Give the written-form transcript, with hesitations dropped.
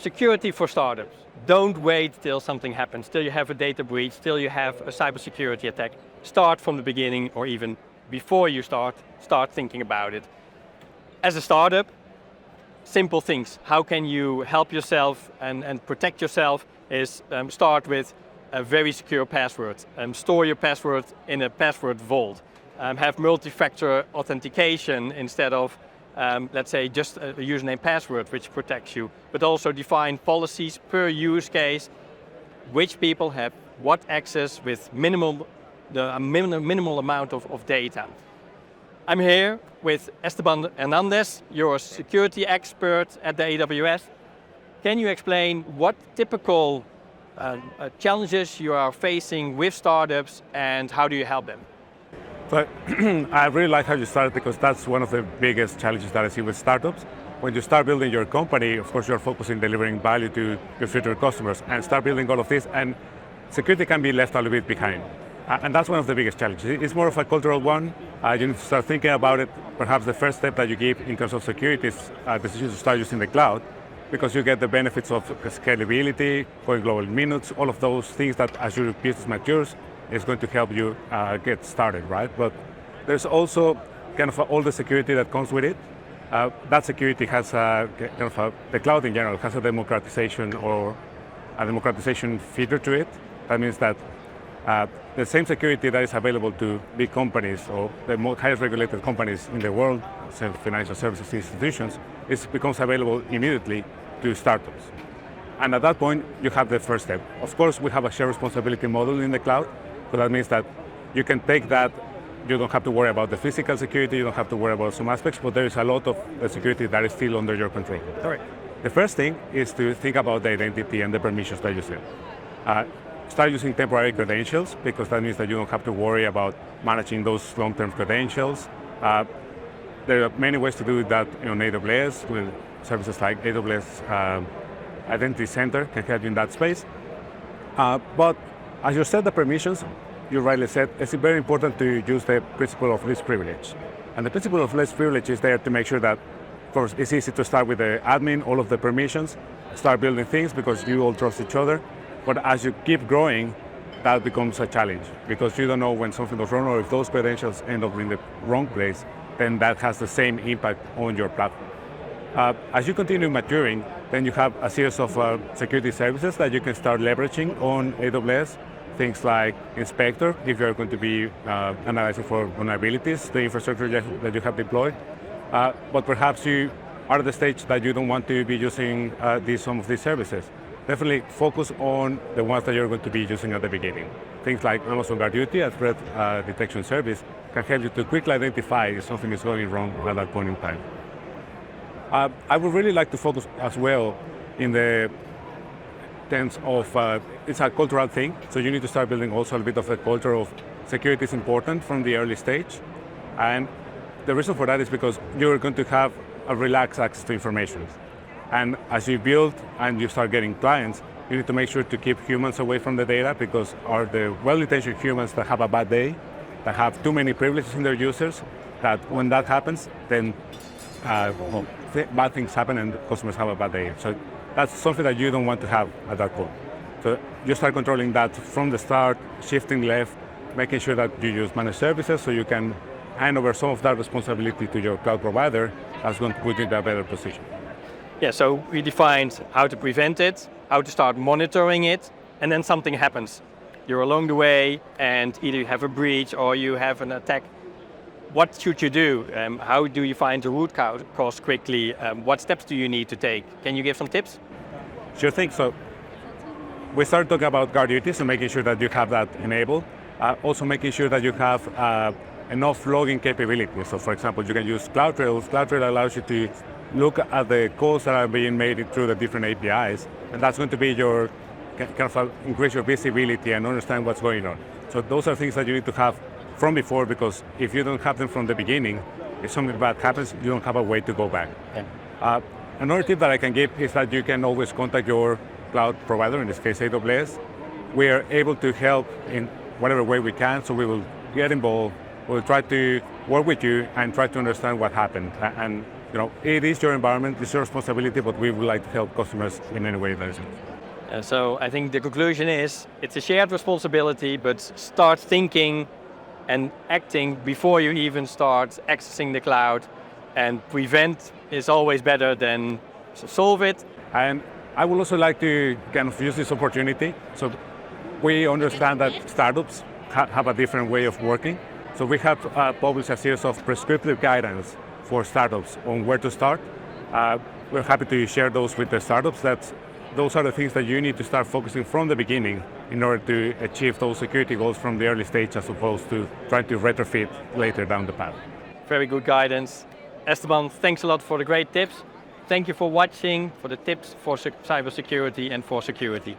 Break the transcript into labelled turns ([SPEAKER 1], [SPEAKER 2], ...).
[SPEAKER 1] Security for startups. Don't wait till something happens, till you have a data breach, till you have a cybersecurity attack. Start from the beginning, or even before you start thinking about it. As a startup, simple things. How can you help yourself and protect yourself is start with a very secure password. Store your password in a password vault. Have multi-factor authentication instead of let's say just a username password which protects you, but also define policies per use case, which people have what access with minimal amount of data. I'm here with Esteban Hernandez, you're a security expert at the AWS. Can you explain what typical challenges you are facing with startups and how do you help them?
[SPEAKER 2] So I really like how you started, because that's one of the biggest challenges that I see with startups. When you start building your company, of course you're focusing on delivering value to your future customers and start building all of this, and security can be left a little bit behind. And that's one of the biggest challenges. It's more of a cultural one. You need to start thinking about it. Perhaps the first step that you give in terms of security is a decision to start using the cloud, because you get the benefits of scalability, going global in minutes, all of those things that as your business matures, is going to help you get started, right? But there's also kind of all the security that comes with it. That security has the cloud in general has a democratization feature to it. That means that the same security that is available to big companies or the highest regulated companies in the world, financial services institutions, becomes available immediately to startups. And at that point, you have the first step. Of course, we have a shared responsibility model in the cloud. So that means that you can take that, you don't have to worry about the physical security, you don't have to worry about some aspects, but there is a lot of the security that is still under your control.
[SPEAKER 1] All right.
[SPEAKER 2] The first thing is to think about the identity and the permissions that you set. Start using temporary credentials, because that means that you don't have to worry about managing those long-term credentials. There are many ways to do that on AWS, with services like AWS Identity Center can help you in that space. But as you set the permissions, you rightly said, it's very important to use the principle of least privilege. And the principle of least privilege is there to make sure that, of course, it's easy to start with the admin, all of the permissions, start building things because you all trust each other. But as you keep growing, that becomes a challenge, because you don't know when something goes wrong, or if those credentials end up in the wrong place, then that has the same impact on your platform. As you continue maturing, then you have a series of security services that you can start leveraging on AWS. Things like Inspector, if you're going to be analyzing for vulnerabilities, the infrastructure that you have deployed. But perhaps you are at the stage that you don't want to be using some of these services. Definitely focus on the ones that you're going to be using at the beginning. Things like Amazon Guard Duty, a threat detection service, can help you to quickly identify if something is going wrong at that point in time. I would really like to focus as well in the terms of, it's a cultural thing, so you need to start building also a bit of a culture of security is important from the early stage. And the reason for that is because you're going to have a relaxed access to information. And as you build and you start getting clients, you need to make sure to keep humans away from the data, because are the well-intentioned humans that have a bad day, that have too many privileges in their users, that when that happens, then bad things happen and customers have a bad day. So that's something that you don't want to have at that point. So you start controlling that from the start, shifting left, making sure that you use managed services so you can hand over some of that responsibility to your cloud provider. That's going to put you in a better position.
[SPEAKER 1] Yeah, so we defined how to prevent it, how to start monitoring it, and then something happens. You're along the way and either you have a breach or you have an attack. What should you do? How do you find the root cause quickly? What steps do you need to take? Can you give some tips?
[SPEAKER 2] Sure thing. So we started talking about guard duties, so making sure that you have that enabled. Also making sure that you have enough logging capabilities. So for example, you can use CloudTrail. CloudTrail allows you to look at the calls that are being made through the different APIs, and that's going to be your increase your visibility and understand what's going on. So those are things that you need to have from before, because if you don't have them from the beginning, if something bad happens, you don't have a way to go back. Yeah. Another tip that I can give is that you can always contact your cloud provider, in this case AWS. We are able to help in whatever way we can, so we will get involved, we'll try to work with you and try to understand what happened. And it is your environment, it's your responsibility, but we would like to help customers in any way that is.
[SPEAKER 1] So I think the conclusion is it's a shared responsibility, but start thinking and acting before you even start accessing the cloud, and prevent is always better than solve it.
[SPEAKER 2] And I would also like to kind of use this opportunity. So we understand that startups have a different way of working. So we have published a series of prescriptive guidance for startups on where to start. We're happy to share those with the startups. Those are the things that you need to start focusing from the beginning in order to achieve those security goals from the early stage, as opposed to trying to retrofit later down the path.
[SPEAKER 1] Very good guidance. Esteban, thanks a lot for the great tips. Thank you for watching, for the tips for cybersecurity and for security.